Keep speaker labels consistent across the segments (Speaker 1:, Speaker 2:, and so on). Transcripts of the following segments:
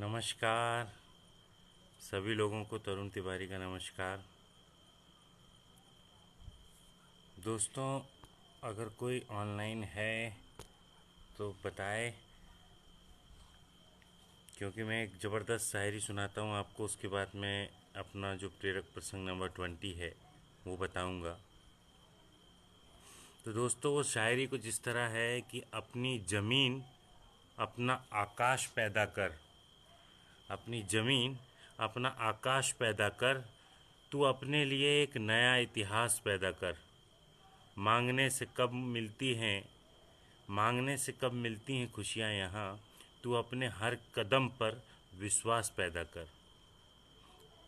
Speaker 1: नमस्कार। सभी लोगों को तरुण तिवारी का नमस्कार। दोस्तों, अगर कोई ऑनलाइन है तो बताए, क्योंकि मैं एक ज़बरदस्त शायरी सुनाता हूँ आपको। उसके बाद मैं अपना जो प्रेरक प्रसंग नंबर 20 है वो बताऊँगा। तो दोस्तों, वो शायरी कुछ इस तरह है कि अपनी ज़मीन अपना आकाश पैदा कर, अपनी ज़मीन अपना आकाश पैदा कर, तू अपने लिए एक नया इतिहास पैदा कर। मांगने से कब मिलती हैं मांगने से कब मिलती हैं खुशियाँ यहाँ, तू अपने हर कदम पर विश्वास पैदा कर।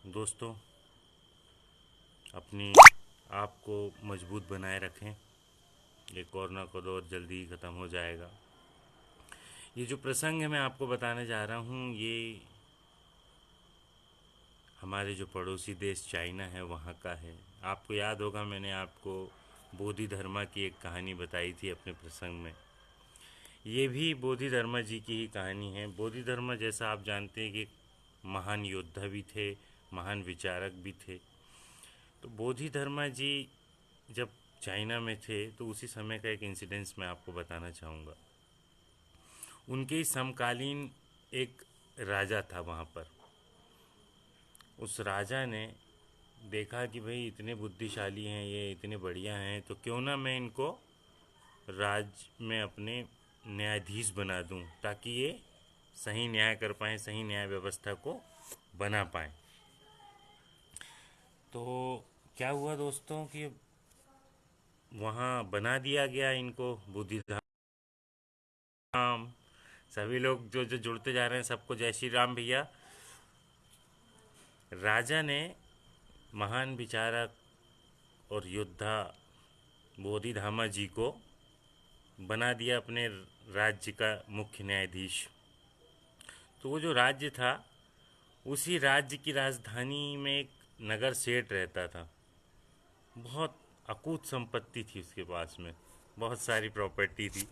Speaker 1: दोस्तों, अपनी आप को मजबूत बनाए रखें। ये कोरोना का दौर जल्दी ही ख़त्म हो जाएगा। ये जो प्रसंग है मैं आपको बताने जा रहा हूँ, ये हमारे जो पड़ोसी देश चाइना है वहाँ का है। आपको याद होगा, मैंने आपको बोधि धर्मा की एक कहानी बताई थी अपने प्रसंग में। ये भी बोधि धर्मा जी की ही कहानी है। बोधि धर्मा, जैसा आप जानते हैं, कि महान योद्धा भी थे, महान विचारक भी थे। तो बोधि धर्मा जी जब चाइना में थे तो उसी समय का एक इंसिडेंस मैं आपको बताना चाहूँगा। उनके ही समकालीन एक राजा था वहाँ पर। उस राजा ने देखा कि भाई इतने बुद्धिशाली हैं, ये इतने बढ़िया हैं, तो क्यों ना मैं इनको राज्य में अपने न्यायाधीश बना दूं, ताकि ये सही न्याय कर पाएँ, सही न्याय व्यवस्था को बना पाएँ। तो क्या हुआ दोस्तों कि वहाँ बना दिया गया इनको बुद्धिधाम। सभी लोग जो जो जुड़ते जा रहे हैं, सबको जय श्री राम भैया। राजा ने महान विचारक और योद्धा बोधिधामा जी को बना दिया अपने राज्य का मुख्य न्यायाधीश। तो वो जो राज्य था, उसी राज्य की राजधानी में एक नगर सेठ रहता था। बहुत अकूत संपत्ति थी उसके पास में, बहुत सारी प्रॉपर्टी थी।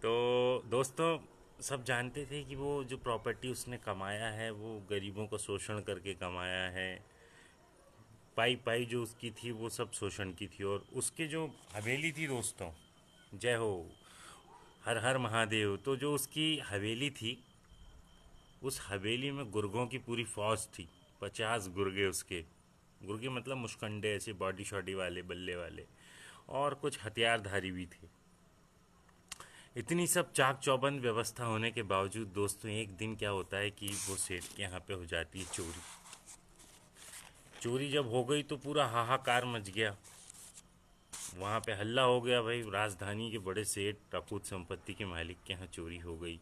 Speaker 1: तो दोस्तों, सब जानते थे कि वो जो प्रॉपर्टी उसने कमाया है वो गरीबों का शोषण करके कमाया है। पाई पाई जो उसकी थी वो सब शोषण की थी। और उसके जो हवेली थी दोस्तों, जय हो, हर हर महादेव। तो जो उसकी हवेली थी, उस हवेली में गुर्गों की पूरी फौज थी। 50 गुर्गे उसके। गुर्गे मतलब मुशकंडे, ऐसे बॉडी शॉडी वाले, बल्ले वाले, और कुछ हथियारधारी भी थे। इतनी सब चाक चौबंद व्यवस्था होने के बावजूद दोस्तों, एक दिन क्या होता है कि वो सेठ के यहाँ पे हो जाती है चोरी। चोरी जब हो गई तो पूरा हाहाकार मच गया। वहाँ पे हल्ला हो गया, भाई राजधानी के बड़े सेठ, अकूत संपत्ति के मालिक के यहाँ चोरी हो गई।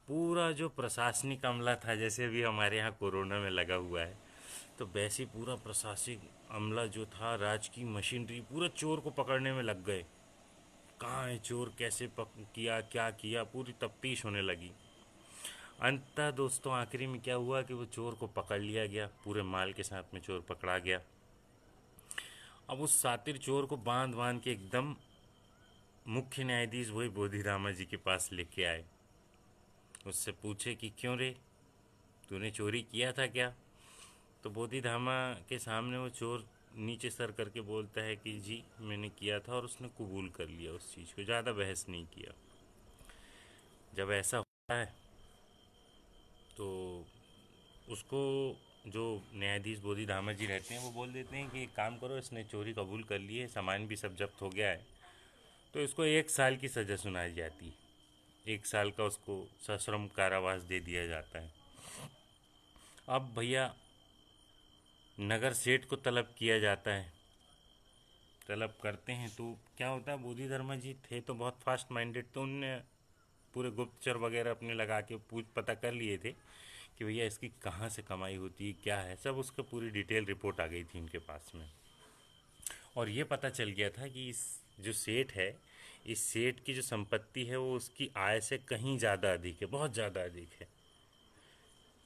Speaker 1: पूरा जो प्रशासनिक अमला था, जैसे अभी हमारे यहाँ कोरोना में लगा हुआ है, तो वैसे पूरा प्रशासनिक अमला जो था, राज की मशीनरी, पूरा चोर को पकड़ने में लग गए। कहाँ है चोर, कैसे किया, क्या किया, पूरी तफ्तीश होने लगी। अंततः दोस्तों, आखिरी में क्या हुआ कि वो चोर को पकड़ लिया गया, पूरे माल के साथ में चोर पकड़ा गया। अब उस सातिर चोर को बांध बांध के एकदम मुख्य न्यायाधीश वही बोधिरामा जी के पास लेके आए। उससे पूछे कि क्यों रे, तूने चोरी किया था क्या? तो बोधिधामा के सामने वो चोर नीचे सर करके बोलता है कि जी मैंने किया था, और उसने कबूल कर लिया उस चीज़ को, ज़्यादा बहस नहीं किया। जब ऐसा होता है तो उसको जो न्यायाधीश बोधिधामा जी रहते हैं वो बोल देते हैं कि एक काम करो, इसने चोरी कबूल कर ली है, सामान भी सब जब्त हो गया है, तो इसको 1 साल की सज़ा सुनाई जाती है। 1 साल का उसको सश्रम कारावास दे दिया जाता है। अब भैया नगर सेठ को तलब किया जाता है। तलब करते हैं तो क्या होता है, बोधि धर्मा जी थे तो बहुत फास्ट माइंडेड, तो उनने पूरे गुप्तचर वगैरह अपने लगा के पूछ पता कर लिए थे कि भैया इसकी कहाँ से कमाई होती है, क्या है, सब उसका पूरी डिटेल रिपोर्ट आ गई थी इनके पास में। और ये पता चल गया था कि इस जो सेठ है, इस सेठ की जो संपत्ति है वो उसकी आय से कहीं ज़्यादा अधिक है, बहुत ज़्यादा अधिक है।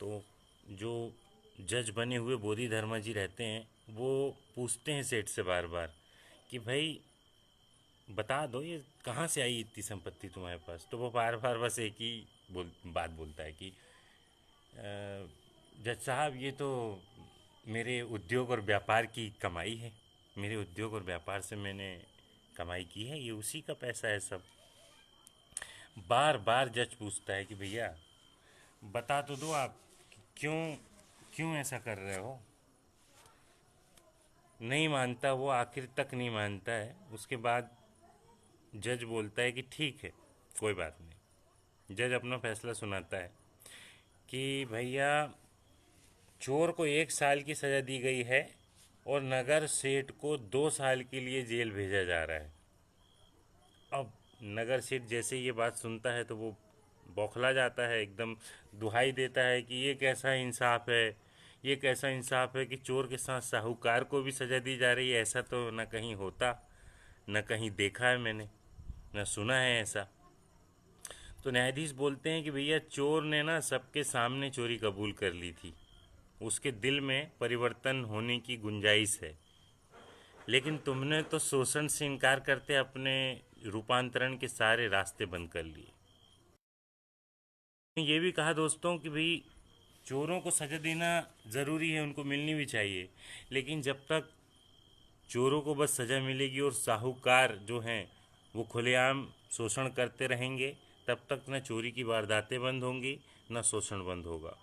Speaker 1: तो जो जज बने हुए बोधि धर्मा जी रहते हैं, वो पूछते हैं सेठ से बार बार कि भाई बता दो, ये कहाँ से आई इतनी संपत्ति तुम्हारे पास? तो वो बार बार बस एक ही बात बोलता है कि जज साहब, ये तो मेरे उद्योग और व्यापार की कमाई है। मेरे उद्योग और व्यापार से मैंने कमाई की है, ये उसी का पैसा है सब। बार बार जज पूछता है कि भैया बता तो दो आप, क्यों क्यों ऐसा कर रहे हो। नहीं मानता वो, आखिर तक नहीं मानता है। उसके बाद जज बोलता है कि ठीक है, कोई बात नहीं। जज अपना फैसला सुनाता है कि भैया चोर को 1 साल की सज़ा दी गई है और नगर सेठ को 2 साल के लिए जेल भेजा जा रहा है। अब नगर सेठ जैसे ये बात सुनता है तो वो बौखला जाता है, एकदम दुहाई देता है कि ये कैसा इंसाफ है, ये कैसा इंसाफ है कि चोर के साथ साहूकार को भी सज़ा दी जा रही है। ऐसा तो न कहीं होता, न कहीं देखा है मैंने, न सुना है ऐसा। तो न्यायाधीश बोलते हैं कि भैया चोर ने ना सबके सामने चोरी कबूल कर ली थी, उसके दिल में परिवर्तन होने की गुंजाइश है, लेकिन तुमने तो शोषण से इनकार करते अपने रूपांतरण के सारे रास्ते बंद कर लिए। ये भी कहा दोस्तों कि भाई चोरों को सजा देना ज़रूरी है, उनको मिलनी भी चाहिए, लेकिन जब तक चोरों को बस सज़ा मिलेगी और साहूकार जो हैं वो खुलेआम शोषण करते रहेंगे, तब तक न चोरी की वारदातें बंद होंगी, न शोषण बंद होगा।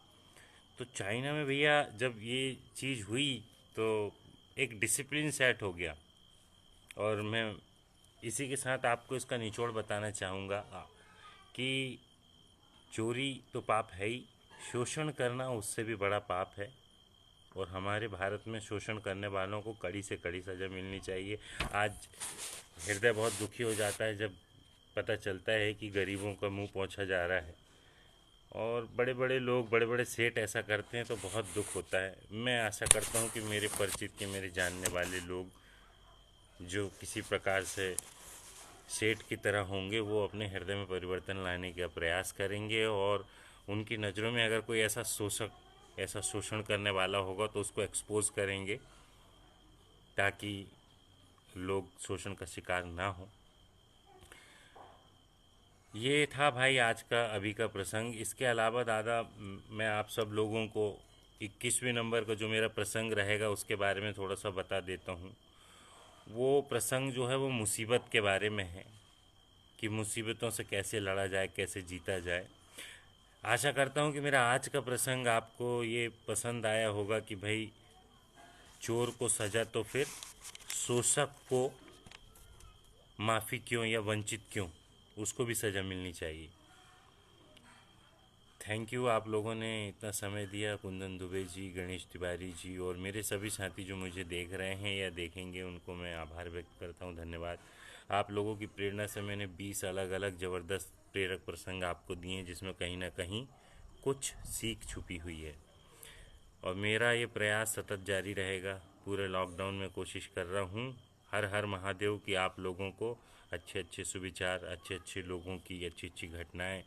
Speaker 1: तो चाइना में भैया जब ये चीज़ हुई तो एक डिसिप्लिन सेट हो गया। और मैं इसी के साथ आपको इसका निचोड़ बताना चाहूँगा कि चोरी तो पाप है ही, शोषण करना उससे भी बड़ा पाप है। और हमारे भारत में शोषण करने वालों को कड़ी से कड़ी सज़ा मिलनी चाहिए। आज हृदय बहुत दुखी हो जाता है जब पता चलता है कि गरीबों का मुंह पोंछा जा रहा है और बड़े बड़े लोग, बड़े बड़े सेठ ऐसा करते हैं, तो बहुत दुख होता है। मैं आशा करता हूँ कि मेरे परिचित के, मेरे जानने वाले लोग जो किसी प्रकार से सेठ की तरह होंगे, वो अपने हृदय में परिवर्तन लाने का प्रयास करेंगे और उनकी नज़रों में अगर कोई ऐसा शोषक, ऐसा शोषण करने वाला होगा तो उसको एक्सपोज करेंगे, ताकि लोग शोषण का शिकार ना हो। ये था भाई आज का अभी का प्रसंग। इसके अलावा दादा मैं आप सब लोगों को 21वें नंबर का जो मेरा प्रसंग रहेगा उसके बारे में थोड़ा सा बता देता हूँ। वो प्रसंग जो है वो मुसीबत के बारे में है कि मुसीबतों से कैसे लड़ा जाए, कैसे जीता जाए। आशा करता हूँ कि मेरा आज का प्रसंग आपको ये पसंद आया होगा कि भाई चोर को सज़ा तो फिर शोषक को माफ़ी क्यों या वंचित क्यों, उसको भी सज़ा मिलनी चाहिए। थैंक यू, आप लोगों ने इतना समय दिया। कुंदन दुबे जी, गणेश तिवारी जी और मेरे सभी साथी जो मुझे देख रहे हैं या देखेंगे, उनको मैं आभार व्यक्त करता हूँ, धन्यवाद। आप लोगों की प्रेरणा से मैंने 20 अलग अलग ज़बरदस्त प्रेरक प्रसंग आपको दिए हैं, जिसमें कहीं ना कहीं कुछ सीख छुपी हुई है। और मेरा ये प्रयास सतत जारी रहेगा। पूरे लॉकडाउन में कोशिश कर रहा हूँ, हर हर महादेव, की आप लोगों को अच्छे अच्छे सुविचार, अच्छे अच्छे लोगों की अच्छी अच्छी घटनाएं,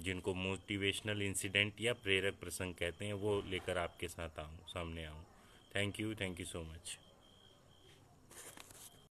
Speaker 1: जिनको मोटिवेशनल इंसिडेंट या प्रेरक प्रसंग कहते हैं, वो लेकर आपके साथ आऊँ, सामने आऊँ। Thank you so much.